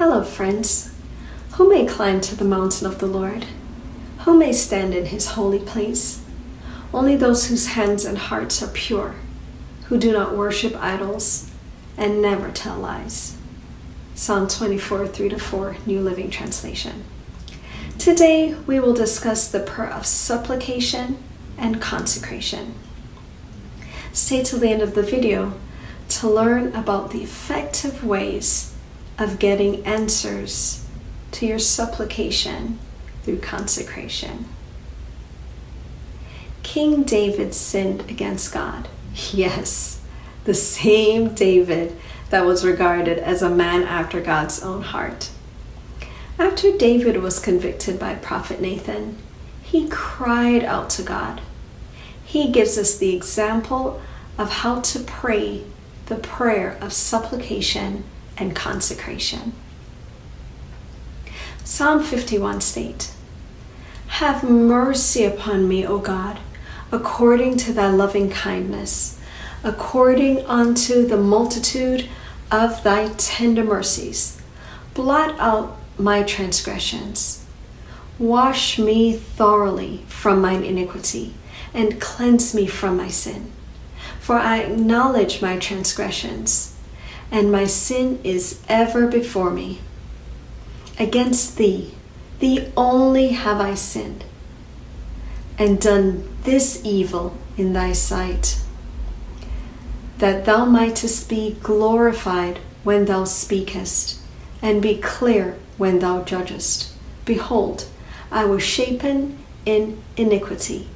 Hello, friends. Who may climb to the mountain of the Lord? Who may stand in his holy place? Only those whose hands and hearts are pure, who do not worship idols and never tell lies. Psalm 24, 3-4, New Living Translation. Today, we will discuss the prayer of supplication and consecration. Stay till the end of the video to learn about the effective ways of getting answers to your supplication through consecration. King David sinned against God. Yes, the same David that was regarded as a man after God's own heart. After David was convicted by Prophet Nathan, he cried out to God. He gives us the example of how to pray the prayer of supplication and consecration. Psalm 51 states, "Have mercy upon me, O God, according to thy loving kindness, according unto the multitude of thy tender mercies. Blot out my transgressions. Wash me thoroughly from mine iniquity, and cleanse me from my sin. For I acknowledge my transgressions, and my sin is ever before me. Against thee only have I sinned, and done this evil in thy sight, that thou mightest be glorified when thou speakest, and be clear when thou judgest. Behold, I was shapen in iniquity,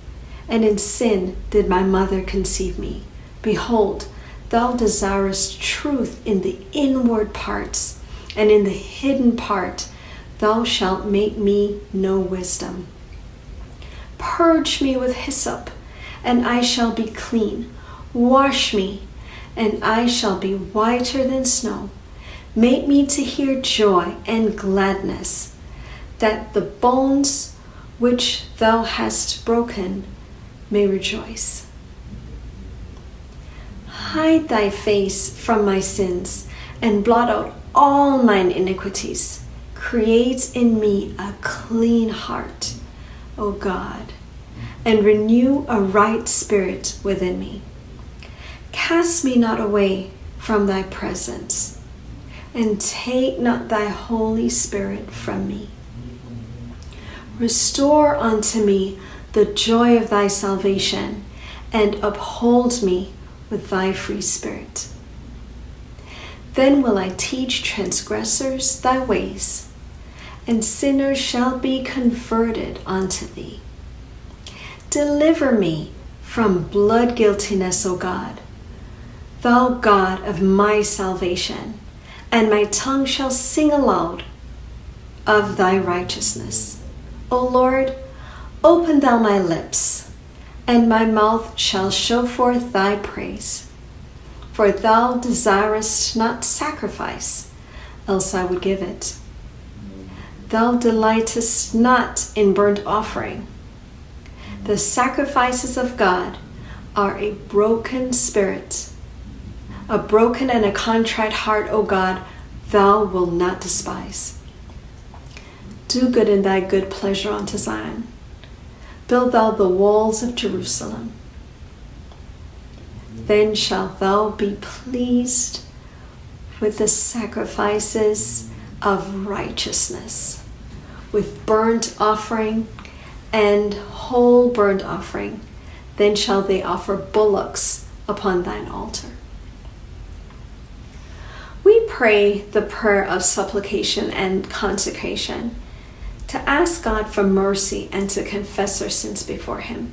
and in sin did my mother conceive me. Behold, thou desirest truth in the inward parts, and in the hidden part thou shalt make me know wisdom. Purge me with hyssop, and I shall be clean. Wash me, and I shall be whiter than snow. Make me to hear joy and gladness, that the bones which thou hast broken may rejoice. Hide thy face from my sins, and blot out all mine iniquities. Create in me a clean heart, O God, and renew a right spirit within me. Cast me not away from thy presence, and take not thy Holy Spirit from me. Restore unto me the joy of thy salvation, and uphold me with thy free spirit. Then will I teach transgressors thy ways, and sinners shall be converted unto thee. Deliver me from blood guiltiness, O God, thou God of my salvation, and my tongue shall sing aloud of thy righteousness. O Lord, open thou my lips, and my mouth shall show forth thy praise. For thou desirest not sacrifice, else I would give it. Thou delightest not in burnt offering. The sacrifices of God are a broken spirit. A broken and a contrite heart, O God, thou wilt not despise. Do good in thy good pleasure unto Zion. Build thou the walls of Jerusalem. Then shalt thou be pleased with the sacrifices of righteousness, with burnt offering and whole burnt offering. Then shall they offer bullocks upon thine altar. We pray the prayer of supplication and consecration to ask God for mercy and to confess our sins before him.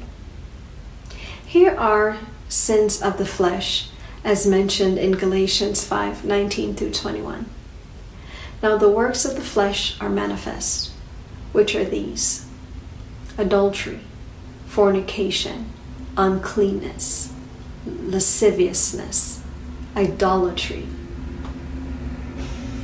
Here are sins of the flesh, as mentioned in Galatians 5:19-21. Now the works of the flesh are manifest, which are these: adultery, fornication, uncleanness, lasciviousness, idolatry,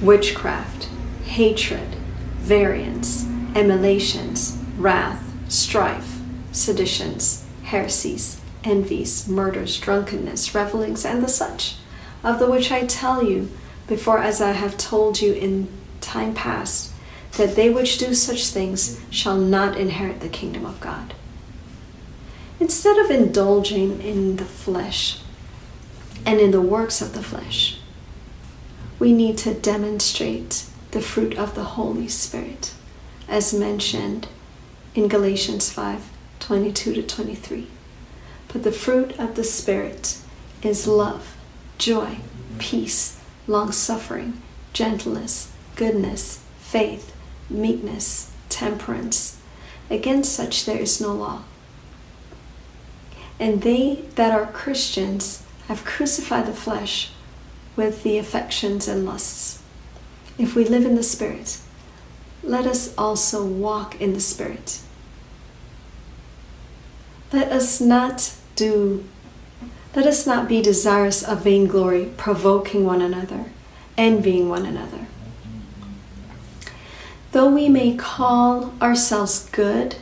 witchcraft, hatred, variance, emulations, wrath, strife, seditions, heresies, envies, murders, drunkenness, revelings, and the such, of the which I tell you before, as I have told you in time past, that they which do such things shall not inherit the kingdom of God. Instead of indulging in the flesh and in the works of the flesh, we need to demonstrate the fruit of the Holy Spirit, as mentioned in Galatians 5:22-23. But the fruit of the Spirit is love, joy, peace, long-suffering, gentleness, goodness, faith, meekness, temperance. Against such there is no law. And they that are Christians have crucified the flesh with the affections and lusts. If we live in the Spirit, let us also walk in the Spirit. Let us not be desirous of vainglory, provoking one another, envying one another. Though we may call ourselves good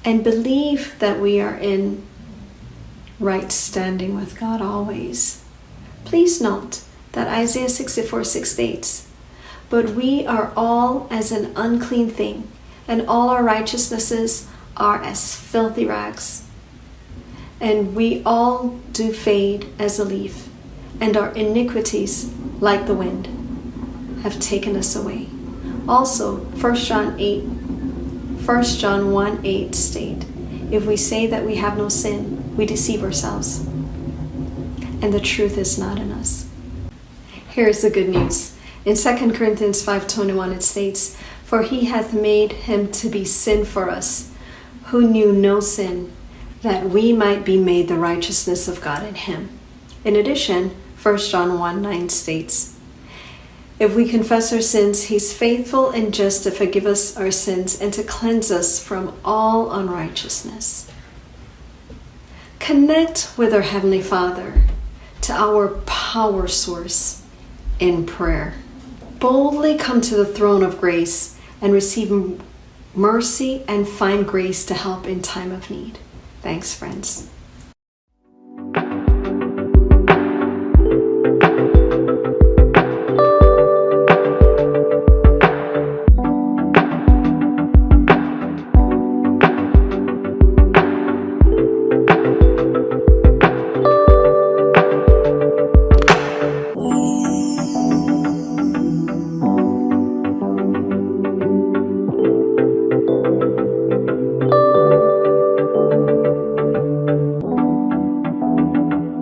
and believe that we are in right standing with God always, please note that Isaiah 64:6 states, "But we are all as an unclean thing, and all our righteousnesses are as filthy rags. And we all do fade as a leaf, and our iniquities, like the wind, have taken us away." Also, 1 John 1:8 state, "If we say that we have no sin, we deceive ourselves, and the truth is not in us." Here is the good news. In 2 Corinthians 5:21 it states, "For he hath made him to be sin for us, who knew no sin, that we might be made the righteousness of God in him." In addition, 1 John 1:9 states, "If we confess our sins, he's faithful and just to forgive us our sins and to cleanse us from all unrighteousness." Connect with our Heavenly Father to our power source in prayer. Boldly come to the throne of grace and receive mercy and find grace to help in time of need. Thanks, friends.